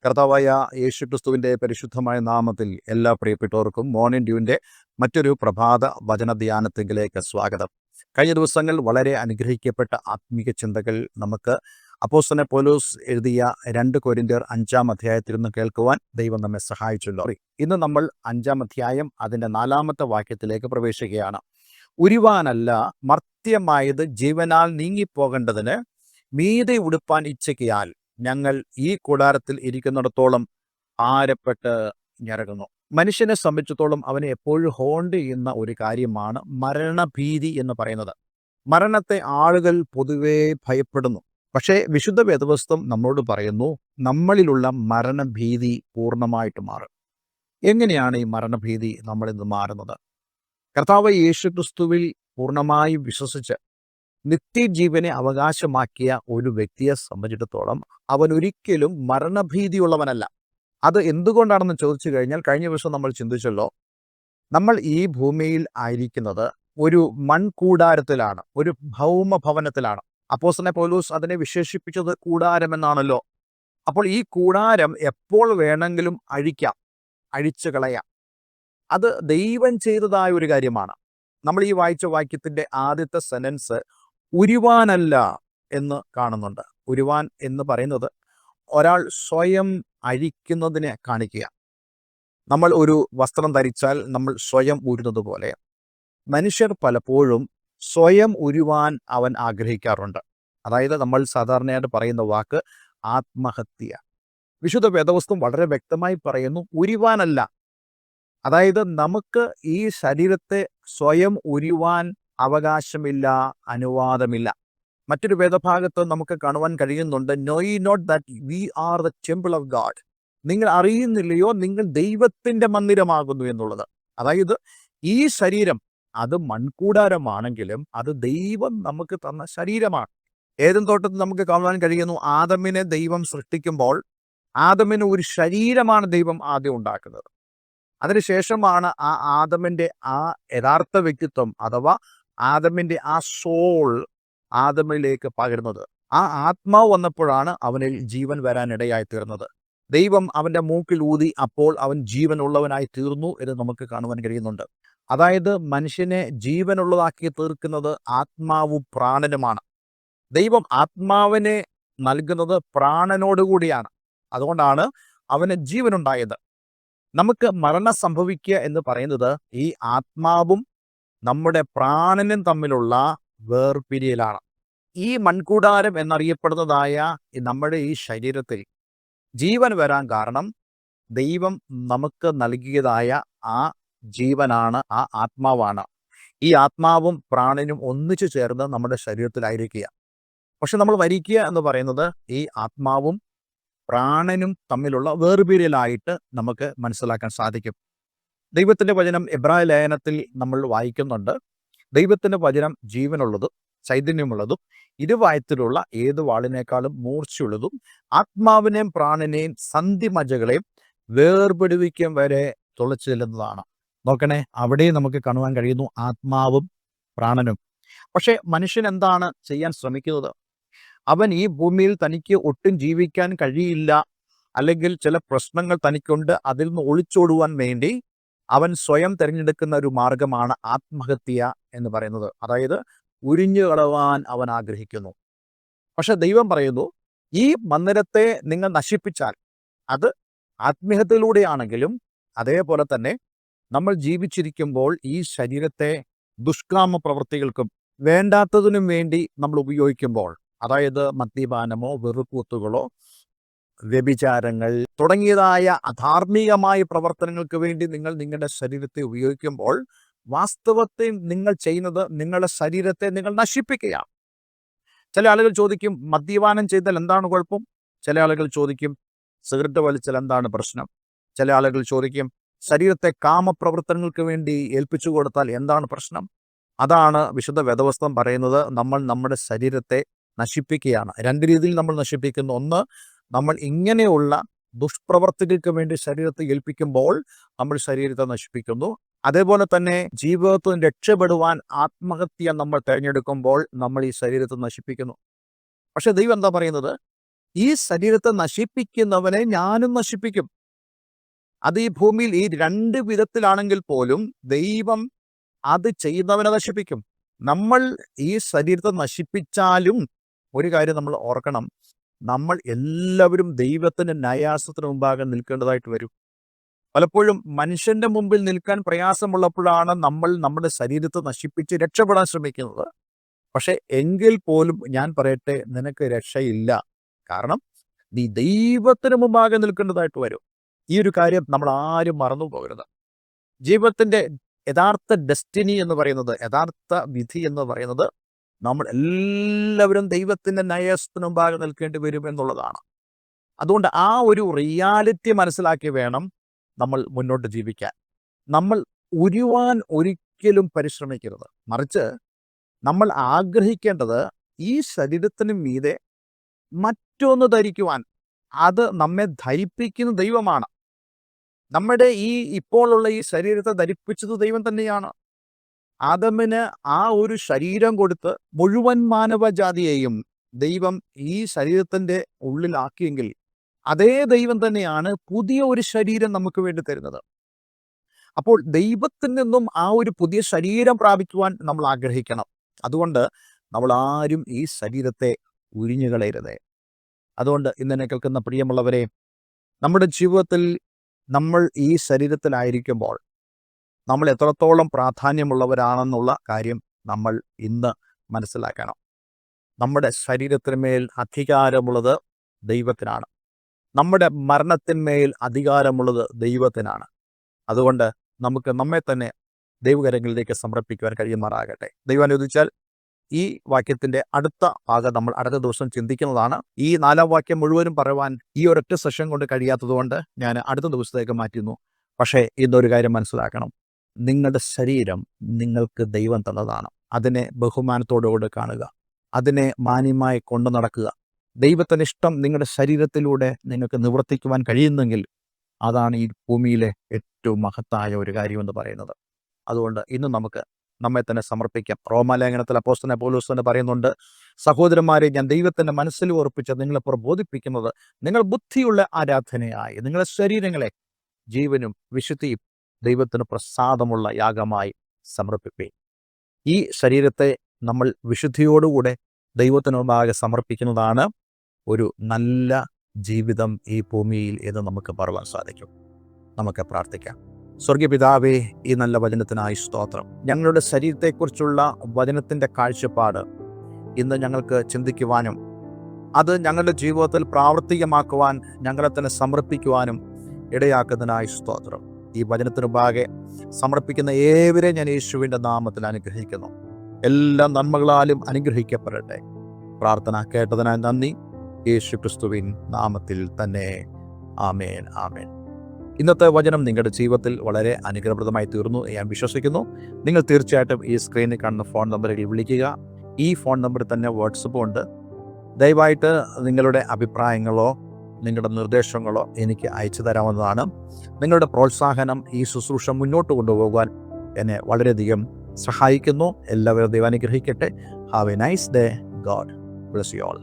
കർത്താവായ യേശുക്രിസ്തുവിൻ്റെ പരിശുദ്ധമായ നാമത്തിൽ എല്ലാ പ്രിയപ്പെട്ടവർക്കും മോർണിംഗ് ഡ്യൂവിൻ്റെ മറ്റൊരു പ്രഭാത വചന ധ്യാനത്തിലേക്ക് സ്വാഗതം. കഴിഞ്ഞ ദിവസങ്ങൾ വളരെ അനുഗ്രഹിക്കപ്പെട്ട ആത്മീക ചിന്തകൾ നമുക്ക് അപ്പോസ്തലൻ പൗലോസ് എഴുതിയ 2 കൊരിന്ത്യർ 5-ാം അധ്യായത്തിൽ നിന്ന് കേൾക്കുവാൻ ദൈവം നമ്മെ സഹായിച്ചല്ലോ. ഇന്ന് നമ്മൾ 5-ാം അധ്യായം അതിൻ്റെ 4-ാമത്തെ വാക്യത്തിലേക്ക് പ്രവേശിക്കുകയാണ്. ഉരുവാനല്ല മർത്യമായത് ജീവനാൽ നീങ്ങിപ്പോകേണ്ടതിന് മീതെ ഉടുപ്പാൻ ഇച്ഛിക്കയാൽ ഞങ്ങൾ ഈ കൂടാരത്തിൽ ഇരിക്കുന്നിടത്തോളം ഭാരപ്പെട്ട് ഞരങ്ങുന്നു. മനുഷ്യനെ സംബന്ധിച്ചിടത്തോളം അവനെ എപ്പോഴും ഹോണ്ട് ചെയ്യുന്ന ഒരു കാര്യമാണ് മരണഭീതി എന്ന് പറയുന്നത്. മരണത്തെ ആളുകൾ പൊതുവേ ഭയപ്പെടുന്നു. പക്ഷേ വിശുദ്ധ വേദപുസ്തകം നമ്മളോട് പറയുന്നു, നമ്മളിലുള്ള മരണഭീതി പൂർണ്ണമായിട്ട് മാറും. എങ്ങനെയാണ് ഈ മരണഭീതി നമ്മളിൽ നിന്ന് മാറുന്നത്? കർത്താവ് യേശുക്രിസ്തുവിൽ പൂർണ്ണമായി വിശ്വസിച്ച് നിത്യജീവനെ അവകാശമാക്കിയ ഒരു വ്യക്തിയെ സംബന്ധിച്ചിടത്തോളം അവൻ ഒരിക്കലും മരണഭീതിയുള്ളവനല്ല. അത് എന്തുകൊണ്ടാണെന്ന് ചോദിച്ചു കഴിഞ്ഞാൽ, കഴിഞ്ഞ ദിവസം നമ്മൾ ചിന്തിച്ചല്ലോ, നമ്മൾ ഈ ഭൂമിയിൽ ആയിരിക്കുന്നത് ഒരു മൺകൂടാരത്തിലാണ്, ഒരു ഭൗമഭവനത്തിലാണ്. അപ്പോസ്തലൻ പൗലോസ് അതിനെ വിശേഷിപ്പിച്ചത് കൂടാരമെന്നാണല്ലോ. അപ്പോൾ ഈ കൂടാരം എപ്പോൾ വേണമെങ്കിലും അഴിച്ചു കളയാം. അത് ദൈവം ചെയ്തതായ ഒരു കാര്യമാണ്. നമ്മൾ ഈ വായിച്ച വാക്യത്തിന്റെ ആദ്യത്തെ സെന്റൻസ് ഉരുവാനല്ല എന്ന് കാണുന്നുണ്ട്. ഉരുവാൻ എന്ന് പറയുന്നത് ഒരാൾ സ്വയം അഴിക്കുന്നതിനെ കാണിക്കുക. നമ്മൾ ഒരു വസ്ത്രം ധരിച്ചാൽ നമ്മൾ സ്വയം ഊരുന്നത് പോലെ മനുഷ്യർ പലപ്പോഴും സ്വയം ഉരുവാൻ അവൻ ആഗ്രഹിക്കാറുണ്ട്. അതായത് നമ്മൾ സാധാരണയായിട്ട് പറയുന്ന വാക്ക് ആത്മഹത്യ. വിശുദ്ധ വേദപുസ്തകം വളരെ വ്യക്തമായി പറയുന്നു, ഉരുവാനല്ല. അതായത് നമുക്ക് ഈ ശരീരത്തെ സ്വയം ഉരുവാൻ അവകാശമില്ല, അനുവാദമില്ല. മറ്റൊരു വേദഭാഗത്ത് നമുക്ക് കാണുവാൻ കഴിയുന്നുണ്ട്, know ye not that we are the temple of God. നിങ്ങൾ അറിയുന്നില്ലയോ നിങ്ങൾ ദൈവത്തിന്റെ മന്ദിരമാകുന്നു എന്നുള്ളത്. അതായത് ഈ ശരീരം അത് മൺകൂടാരമാണെങ്കിലും അത് ദൈവം നമുക്ക് തന്ന ശരീരമാണ്. ഏദൻ തോട്ടത്തിൽ നമുക്ക് കാണുവാൻ കഴിയുന്നു, ആദമിനെ ദൈവം സൃഷ്ടിക്കുമ്പോൾ ആദമിന് ഒരു ശരീരമാണ് ദൈവം ആദ്യം ഉണ്ടാക്കുന്നത്. അതിനുശേഷമാണ് ആ ആദമിൻ്റെ ആ യഥാർത്ഥ വ്യക്തിത്വം അഥവാ ആദമിൻ്റെ ആ സോൾ ആദമിലേക്ക് പകരുന്നത്. ആ ആത്മാവ് വന്നപ്പോഴാണ് അവനിൽ ജീവൻ വരാനിടയായി തീർന്നത്. ദൈവം അവൻ്റെ മൂക്കിൽ ഊതി, അപ്പോൾ അവൻ ജീവനുള്ളവനായി തീർന്നു എന്ന് നമുക്ക് കാണുവാൻ കഴിയുന്നുണ്ട്. അതായത് മനുഷ്യനെ ജീവനുള്ളതാക്കി തീർക്കുന്നത് ആത്മാവും പ്രാണനുമാണ്. ദൈവം ആത്മാവിനെ നൽകുന്നത് പ്രാണനോടുകൂടിയാണ്. അതുകൊണ്ടാണ് അവന് ജീവനുണ്ടായത്. നമുക്ക് മരണം സംഭവിക്കുക എന്ന് പറയുന്നത് ഈ ആത്മാവും നമ്മുടെ പ്രാണനും തമ്മിലുള്ള വേർപിരിയലാണ്. ഈ മൺകൂടാരം എന്നറിയപ്പെടുന്നതായ നമ്മുടെ ഈ ശരീരത്തിൽ ജീവൻ വരാൻ കാരണം ദൈവം നമുക്ക് നൽകിയതായ ആ ജീവനാണ്, ആ ആത്മാവാണ്. ഈ ആത്മാവും പ്രാണനും ഒന്നിച്ചു ചേർന്ന് നമ്മുടെ ശരീരത്തിലായിരിക്കുക. പക്ഷെ നമ്മൾ മരിക്കുക എന്ന് പറയുന്നത് ഈ ആത്മാവും പ്രാണനും തമ്മിലുള്ള വേർപിരിയലായിട്ട് നമുക്ക് മനസ്സിലാക്കാൻ സാധിക്കും. ദൈവത്തിൻ്റെ വചനം എബ്രായ ലേഖനത്തിൽ നമ്മൾ വായിക്കുന്നുണ്ട്, ദൈവത്തിൻ്റെ വചനം ജീവനുള്ളതും ചൈതന്യമുള്ളതും ഇരുവായത്തിലുള്ള ഏത് വാളിനേക്കാളും മൂർച്ചയുള്ളതും ആത്മാവിനെയും പ്രാണനെയും സന്ധിമജ്ജകളെയും വേർപെടുവിക്കും വരെ തുളച്ചു ചെല്ലുന്നതാണ്. നോക്കണേ, അവിടെ നമുക്ക് കാണുവാൻ കഴിയുന്നു ആത്മാവും പ്രാണനും. പക്ഷെ മനുഷ്യൻ എന്താണ് ചെയ്യാൻ ശ്രമിക്കുന്നത്? അവൻ ഈ ഭൂമിയിൽ തനിക്ക് ഒട്ടും ജീവിക്കാൻ കഴിയില്ല, അല്ലെങ്കിൽ ചില പ്രശ്നങ്ങൾ തനിക്കുണ്ട്, അതിൽ നിന്ന് ഒളിച്ചോടുവാൻ വേണ്ടി അവൻ സ്വയം തിരഞ്ഞെടുക്കുന്ന ഒരു മാർഗമാണ് ആത്മഹത്യ എന്ന് പറയുന്നത്. അതായത് ഉരിഞ്ഞു കളവാൻ അവൻ ആഗ്രഹിക്കുന്നു. പക്ഷെ ദൈവം പറയുന്നു, ഈ മന്ദിരത്തെ നിങ്ങൾ നശിപ്പിച്ചാൽ അത് ആത്മഹത്യയിലൂടെയാണെങ്കിലും അതേപോലെ തന്നെ നമ്മൾ ജീവിച്ചിരിക്കുമ്പോൾ ഈ ശരീരത്തെ ദുഷ്കാമ പ്രവൃത്തികൾക്കും വേണ്ടാത്തതിനും വേണ്ടി നമ്മൾ ഉപയോഗിക്കുമ്പോൾ, അതായത് മദ്യപാനമോ വെറുക്കൂത്തുകളോ വ്യഭിചാരങ്ങൾ തുടങ്ങിയതായ അധാർമികമായ പ്രവർത്തനങ്ങൾക്ക് വേണ്ടി നിങ്ങൾ നിങ്ങളുടെ ശരീരത്തെ ഉപയോഗിക്കുമ്പോൾ വാസ്തവത്തിൽ നിങ്ങൾ ചെയ്യുന്നത് നിങ്ങളുടെ ശരീരത്തെ നിങ്ങൾ നശിപ്പിക്കുകയാണ്. ചില ആളുകൾ ചോദിക്കും, മദ്യപാനം ചെയ്താൽ എന്താണ് കുഴപ്പം? ചില ആളുകൾ ചോദിക്കും, സിഗരറ്റ് വലിച്ചാൽ എന്താണ് പ്രശ്നം? ചില ആളുകൾ ചോദിക്കും, ശരീരത്തെ കാമപ്രവർത്തനങ്ങൾക്ക് വേണ്ടി ഏൽപ്പിച്ചു കൊടുത്താൽ എന്താണ് പ്രശ്നം? അതാണ് വിശുദ്ധ വേദപുസ്തകം പറയുന്നത്, നമ്മൾ നമ്മുടെ ശരീരത്തെ നശിപ്പിക്കുകയാണ്. 2 രീതിയിൽ നമ്മൾ നശിപ്പിക്കുന്നു. ഒന്ന്, നമ്മൾ ഇങ്ങനെയുള്ള ദുഷ്പ്രവർത്തികൾക്ക് വേണ്ടി ശരീരത്തെ ഏൽപ്പിക്കുമ്പോൾ നമ്മൾ ശരീരത്തെ നശിപ്പിക്കുന്നു. അതേപോലെ തന്നെ ജീവിതത്തിൽ രക്ഷപ്പെടുവാൻ ആത്മഹത്യ നമ്മൾ തിരഞ്ഞെടുക്കുമ്പോൾ നമ്മൾ ഈ ശരീരത്തെ നശിപ്പിക്കുന്നു. പക്ഷെ ദൈവം എന്താ പറയുന്നത്? ഈ ശരീരത്തെ നശിപ്പിക്കുന്നവനെ ഞാനും നശിപ്പിക്കും. അത് ഈ ഭൂമിയിൽ ഈ 2 വിധത്തിലാണെങ്കിൽ പോലും ദൈവം അത് ചെയ്യുന്നവനെ നശിപ്പിക്കും. നമ്മൾ ഈ ശരീരത്തെ നശിപ്പിച്ചാലും ഒരു കാര്യം നമ്മൾ ഓർക്കണം, നമ്മൾ എല്ലാവരും ദൈവത്തിന്റെ ന്യായാസനത്തിന് മുമ്പാകെ നിൽക്കേണ്ടതായിട്ട് വരും. പലപ്പോഴും മനുഷ്യന്റെ മുമ്പിൽ നിൽക്കാൻ പ്രയാസമുള്ളപ്പോഴാണ് നമ്മൾ നമ്മുടെ ശരീരത്തെ നശിപ്പിച്ച് രക്ഷപ്പെടാൻ ശ്രമിക്കുന്നത്. പക്ഷെ എങ്കിൽ പോലും ഞാൻ പറയട്ടെ, നിനക്ക് രക്ഷയില്ല. കാരണം നീ ദൈവത്തിന് മുമ്പാകെ നിൽക്കേണ്ടതായിട്ട് വരും. ഈ ഒരു കാര്യം നമ്മൾ ആരും മറന്നു പോകരുത്. ജീവിതത്തിന്റെ യഥാർത്ഥ ഡെസ്റ്റിനി എന്ന് പറയുന്നത്, യഥാർത്ഥ വിധി എന്ന് പറയുന്നത്, നമ്മൾ എല്ലാവരും ദൈവത്തിന്റെ ന്യായാസനത്തിന് മുമ്പാകെ നിൽക്കേണ്ടി വരും എന്നുള്ളതാണ്. അതുകൊണ്ട് ആ ഒരു റിയാലിറ്റി മനസ്സിലാക്കി വേണം നമ്മൾ മുന്നോട്ട് ജീവിക്കാൻ. നമ്മൾ ഉരുവാൻ ഒരിക്കലും പരിശ്രമിക്കരുത്. മറിച്ച് നമ്മൾ ആഗ്രഹിക്കേണ്ടത് ഈ ശരീരത്തിന് മീതെ മറ്റൊന്ന് ധരിക്കുവാൻ. അത് നമ്മെ ധരിപ്പിക്കുന്ന ദൈവമാണ്. നമ്മുടെ ഇപ്പോഴുള്ള ഈ ശരീരത്തെ ധരിപ്പിച്ചത് ദൈവം തന്നെയാണ്. ആദമിന് ആ ഒരു ശരീരം കൊടുത്ത് മുഴുവൻ മാനവജാതിയെയും ദൈവം ഈ ശരീരത്തിന്റെ ഉള്ളിലാക്കിയെങ്കിൽ അതേ ദൈവം തന്നെയാണ് പുതിയ ഒരു ശരീരം നമുക്ക് വേണ്ടി തരുന്നത്. അപ്പോൾ ദൈവത്തിൽ നിന്നും ആ ഒരു പുതിയ ശരീരം പ്രാപിക്കുവാൻ നമ്മൾ ആഗ്രഹിക്കണം. അതുകൊണ്ട് നമ്മൾ ആരും ഈ ശരീരത്തെ ഉരിഞ്ഞു കളയരുത്. അതുകൊണ്ട് ഇന്നെന്നെ കേൾക്കുന്ന പ്രിയമുള്ളവരെ, നമ്മുടെ ജീവിതത്തിൽ നമ്മൾ ഈ ശരീരത്തിലായിരിക്കുമ്പോൾ നമ്മൾ എത്രത്തോളം പ്രാധാന്യമുള്ളവരാണെന്നുള്ള കാര്യം നമ്മൾ ഇന്ന് മനസ്സിലാക്കണം. നമ്മുടെ ശരീരത്തിന്മേൽ അധികാരമുള്ളത് ദൈവത്തിനാണ്. നമ്മുടെ മരണത്തിന്മേൽ അധികാരമുള്ളത് ദൈവത്തിനാണ്. അതുകൊണ്ട് നമുക്ക് നമ്മെ തന്നെ ദൈവകരങ്ങളിലേക്ക് സമർപ്പിക്കുവാൻ കഴിയുമാറാകട്ടെ. ദൈവം അനുവദിച്ചാൽ ഈ വാക്യത്തിന്റെ അടുത്ത ഭാഗം നമ്മൾ അടുത്ത ദിവസം ചിന്തിക്കുന്നതാണ്. ഈ 4-ാം വാക്യം മുഴുവനും പറയുവാൻ ഈ ഒരൊറ്റ സെഷൻ കൊണ്ട് കഴിയാത്തതുകൊണ്ട് ഞാൻ അടുത്ത ദിവസത്തേക്ക് മാറ്റുന്നു. പക്ഷേ ഇന്നൊരു കാര്യം മനസ്സിലാക്കണം, നിങ്ങളുടെ ശരീരം നിങ്ങൾക്ക് ദൈവം തന്നതാണ്. അതിനെ ബഹുമാനത്തോടുകൂടി കാണുക, അതിനെ മാന്യമായി കൊണ്ടു നടക്കുക. ദൈവത്തിന് ഇഷ്ടം നിങ്ങളുടെ ശരീരത്തിലൂടെ നിങ്ങൾക്ക് നിവർത്തിക്കുവാൻ കഴിയുന്നെങ്കിൽ അതാണ് ഈ ഭൂമിയിലെ ഏറ്റവും മഹത്തായ ഒരു കാര്യമെന്ന് പറയുന്നത്. അതുകൊണ്ട് ഇന്ന് നമുക്ക് നമ്മെ തന്നെ സമർപ്പിക്കാം. റോമാലേഖനത്തിൽ അപ്പോസ്തലനായ പൗലോസ് തന്നെ പറയുന്നുണ്ട്, സഹോദരന്മാരെ, ഞാൻ ദൈവത്തിന്റെ മനസ്സിൽ ഉറപ്പിച്ച് നിങ്ങളെ പ്രബോധിപ്പിക്കുന്നത്, നിങ്ങൾ ബുദ്ധിയുള്ള ആരാധനയായി നിങ്ങളുടെ ശരീരങ്ങളെ ജീവനും വിശുദ്ധിയും ദൈവത്തിന് പ്രസാദമുള്ള യാഗമായി സമർപ്പിപ്പീൻ. ഈ ശരീരത്തെ നമ്മൾ വിശുദ്ധിയോടുകൂടെ ദൈവത്തിന് മുമ്പാകെ സമർപ്പിക്കുന്നതാണ് ഒരു നല്ല ജീവിതം ഈ ഭൂമിയിൽ എന്ന് നമുക്ക് പറയുവാൻ സാധിക്കും. നമുക്ക് പ്രാർത്ഥിക്കാം. സ്വർഗീയ പിതാവേ, ഈ നല്ല വചനത്തിനായി സ്തോത്രം. ഞങ്ങളുടെ ശരീരത്തെക്കുറിച്ചുള്ള വചനത്തിൻ്റെ കാഴ്ചപ്പാട് ഇന്ന് ഞങ്ങൾക്ക് ചിന്തിക്കുവാനും അത് ഞങ്ങളുടെ ജീവിതത്തിൽ പ്രാവർത്തികമാക്കുവാൻ ഞങ്ങളെ തന്നെ സമർപ്പിക്കുവാനും ഇടയാക്കുന്നതിനായി സ്തോത്രം. ഈ വചനത്തിന് മുമ്പാകെ സമർപ്പിക്കുന്ന ഏവരെയും ഞാൻ യേശുവിൻ്റെ നാമത്തിൽ അനുഗ്രഹിക്കുന്നു. എല്ലാ നന്മകളാലും അനുഗ്രഹിക്കപ്പെടട്ടെ. പ്രാർത്ഥന കേട്ടതിനായി നന്ദി. യേശു ക്രിസ്തുവിൻ നാമത്തിൽ തന്നെ. ആമേൻ, ആമേൻ. ഇന്നത്തെ വചനം നിങ്ങളുടെ ജീവിതത്തിൽ വളരെ അനുഗ്രഹപ്രദമായി തീർന്നു ഞാൻ വിശ്വസിക്കുന്നു. നിങ്ങൾ തീർച്ചയായിട്ടും ഈ സ്ക്രീനിൽ കാണുന്ന ഫോൺ നമ്പറിൽ വിളിക്കുക. ഈ ഫോൺ നമ്പറിൽ തന്നെ വാട്സപ്പും ഉണ്ട്. ദയവായിട്ട് നിങ്ങളുടെ അഭിപ്രായങ്ങളോ നിങ്ങളുടെ നിർദ്ദേശങ്ങളോ എനിക്ക് അയച്ചു തരാവുന്നതാണ്. നിങ്ങളുടെ പ്രോത്സാഹനം ഈ ശുശ്രൂഷ മുന്നോട്ട് കൊണ്ടുപോകാൻ എന്നെ വളരെയധികം സഹായിക്കുന്നു. എല്ലാവരും ദൈവം അനുഗ്രഹിക്കട്ടെ. Have A nice day. God bless you all.